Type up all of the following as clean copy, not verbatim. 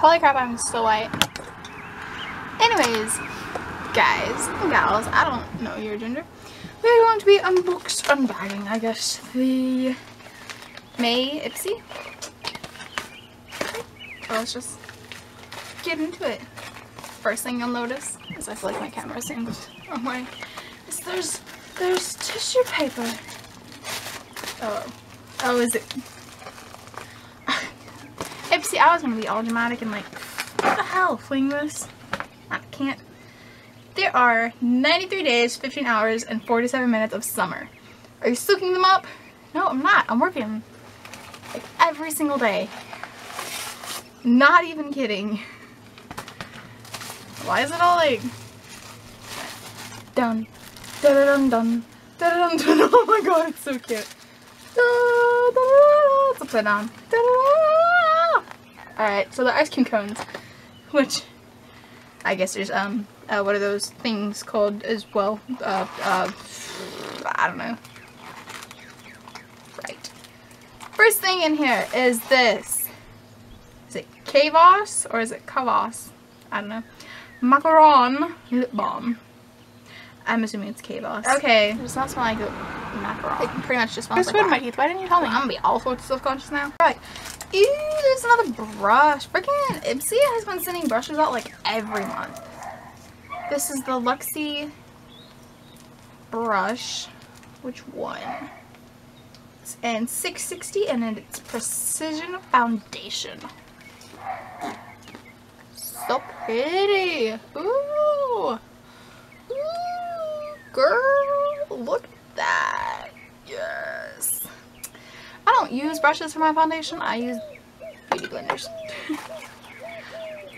Holy crap, I'm so white. Anyways, guys and gals, I don't know your gender. We're going to be unbagging, I guess, the May Ipsy. So let's just get into it. First thing you'll notice is I feel like my camera's in the wrong way. Is there's tissue paper. Oh, is it? Ipsy, I was gonna be all dramatic and like, what the hell, fling this? I can't. There are 93 days, 15 hours, and 47 minutes of summer. Are you soaking them up? No, I'm not. I'm working like every single day. Not even kidding. Why is it all like dun dun dun dun dun dun dun? Oh my god, it's so cute. It's upside down. Alright, so the ice cream cones, which I guess there's what are those things called as well? I don't know. Right. First thing in here is this. Is it Kavos or is it Kavos? I don't know. Macaron lip balm. I'm assuming it's Kavos. Okay. It does not smell like macaron. It pretty much just smells like that. My teeth. Why didn't you tell me? I'm gonna be all sorts of self-conscious now. Right. Ew, there's another brush. Freaking Ipsy has been sending brushes out like every month. This is the Luxie brush. Which one? It's in 660 and it's Precision Foundation. So pretty. Ooh. Ooh, girl, look at that. Yes. I don't use brushes for my foundation. I use beauty blenders.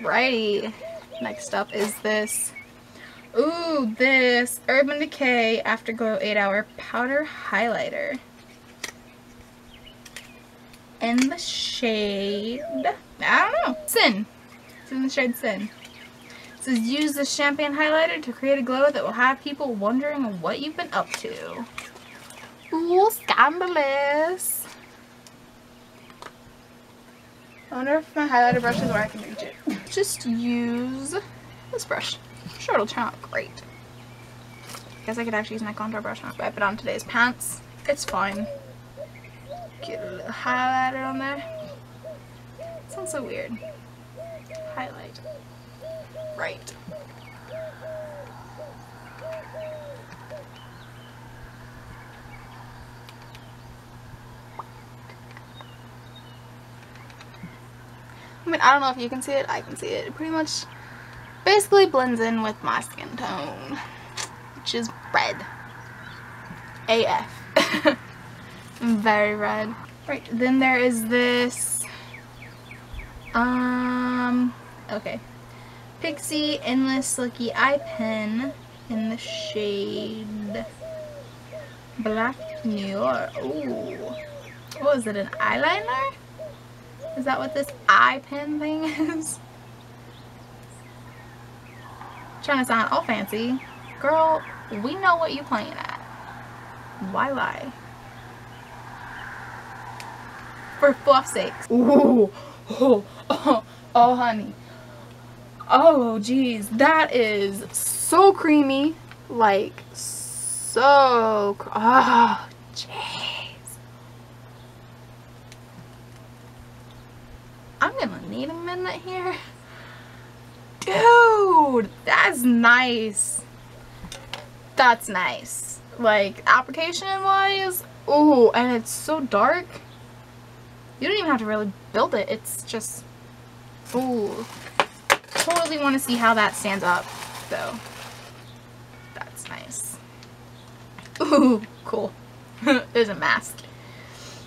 Righty. Next up is this. Ooh, this Urban Decay Afterglow 8-Hour Powder Highlighter. In the shade, I don't know, Sin. It's in the shade Sin. It says use the champagne highlighter to create a glow that will have people wondering what you've been up to. Ooh, scandalous. I wonder if my highlighter brush is where I can reach it. Just use this brush. I'm sure it'll turn out great. I guess I could actually use my contour brush now. Wipe it on today's pants. It's fine. Get a little highlighter on there. Sounds so weird. Highlight. Right. I mean, I don't know if you can see it. I can see it. It pretty much basically blends in with my skin tone, which is red. AF. Very red. Right, then there is this, okay. Pixie Endless Silky Eye Pen in the shade Black Noir. Ooh. What is it, an eyeliner? Is that what this eye pen thing is? Trying to sound all fancy. Girl, we know what you're playing at. Why lie? For fluff's sakes. Ooh. Oh, honey. Oh, geez. That is so creamy. Like, so... Oh, jeez. I'm gonna need a minute here. Dude, that's nice. That's nice. Like, application-wise, ooh, and it's so dark. You don't even have to really build it. It's just, ooh. Totally want to see how that stands up, though. That's nice. Ooh, cool. There's a mask.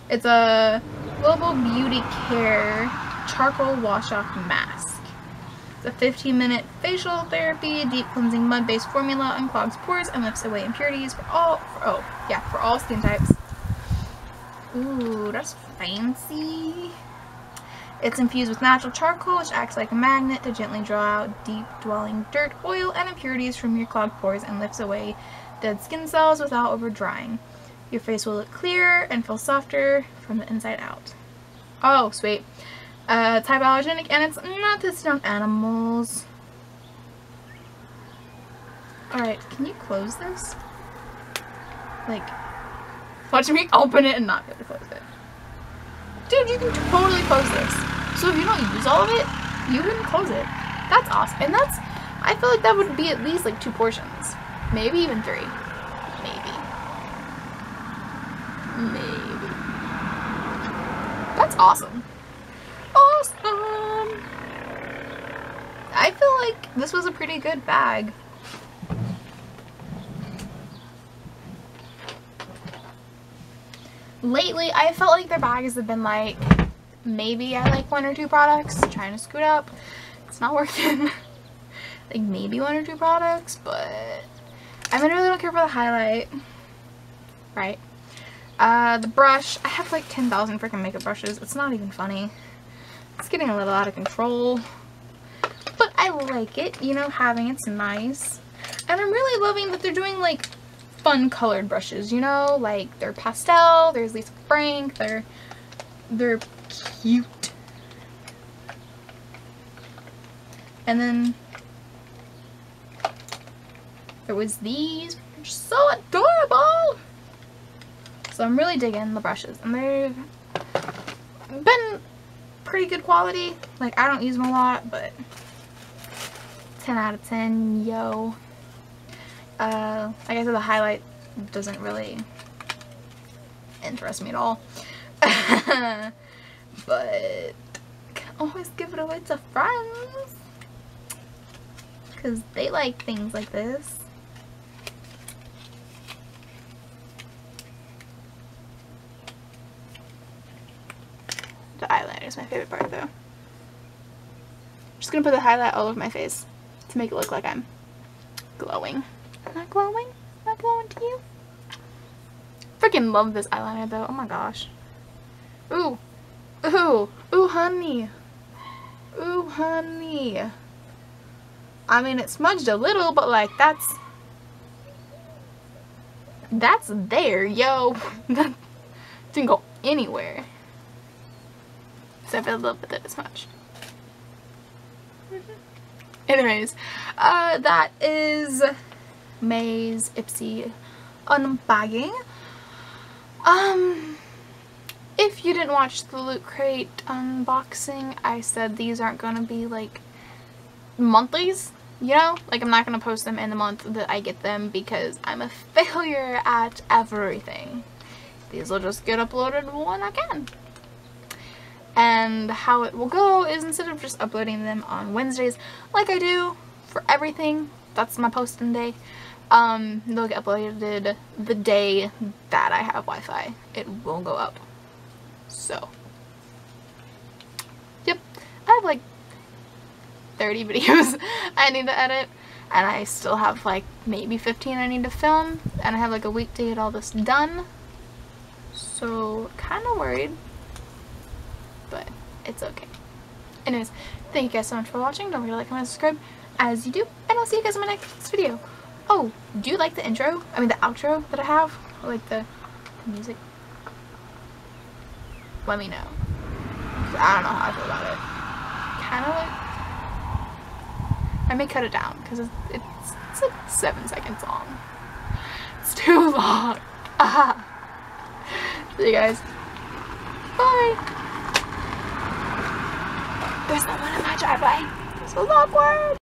It's a Global Beauty Care Charcoal Wash-Off Mask. It's a 15-minute facial therapy, deep cleansing mud-based formula, unclogs pores and lifts away impurities for all skin types. Ooh, that's fancy. It's infused with natural charcoal, which acts like a magnet to gently draw out deep-dwelling dirt, oil, and impurities from your clogged pores and lifts away dead skin cells without over-drying. Your face will look clearer and feel softer from the inside out. Oh, sweet. It's hypoallergenic and it's not tested on animals. Alright, can you close this? Like, watch me open it and not be able to close it. Dude, you can totally close this. So if you don't use all of it, you can close it. That's awesome. And that's, I feel like that would be at least like 2 portions. Maybe even 3. Maybe. That's awesome. Awesome! I feel like this was a pretty good bag. Lately, I felt like their bags have been like, maybe I like 1 or 2 products, trying to scoot up. It's not working. Like maybe 1 or 2 products, but I really don't care for the highlight. Right? The brush, I have like 10,000 freaking makeup brushes. It's not even funny. It's getting a little out of control. But I like it, you know, having it's nice. And I'm really loving that they're doing like fun colored brushes, you know, like they're pastel, there's Lisa Frank, they're cute. And then there was these, which are so adorable. So I'm really digging the brushes, and they've been pretty good quality. Like, I don't use them a lot, but 10 out of 10, yo. Like I said, the highlight doesn't really interest me at all. But can always give it away to friends, because they like things like this. The eyeliner is my favorite part though. I'm just gonna put the highlight all over my face to make it look like I'm glowing. Not glowing? Not glowing to you? Freaking love this eyeliner though. Oh my gosh. Ooh. Ooh. Ooh, honey. Ooh, honey. I mean, it smudged a little, but like that's there, yo. That didn't go anywhere. Except for a little bit that it smudged. Anyways, that is May's Ipsy unbagging. If you didn't watch the Loot Crate unboxing, I said these aren't gonna be like monthlies, you know? Like, I'm not gonna post them in the month that I get them because I'm a failure at everything. These will just get uploaded when I can. And how it will go is, instead of just uploading them on Wednesdays like I do for everything, that's my posting day, they'll get uploaded the day that I have Wi-Fi. It will go up. So, yep, I have like 30 videos I need to edit, and I still have like maybe 15 I need to film, and I have like a week to get all this done. So, kind of worried. But it's okay. Anyways, thank you guys so much for watching. Don't forget to like, comment, and subscribe as you do. And I'll see you guys in my next video. Oh, do you like the intro? I mean the outro that I have? Or like the music? Let me know. 'Cause I don't know how I feel about it. Kind of like... I may cut it down because it's like 7 seconds long. It's too long. See you guys. Bye. There's no one in my driveway. This was awkward.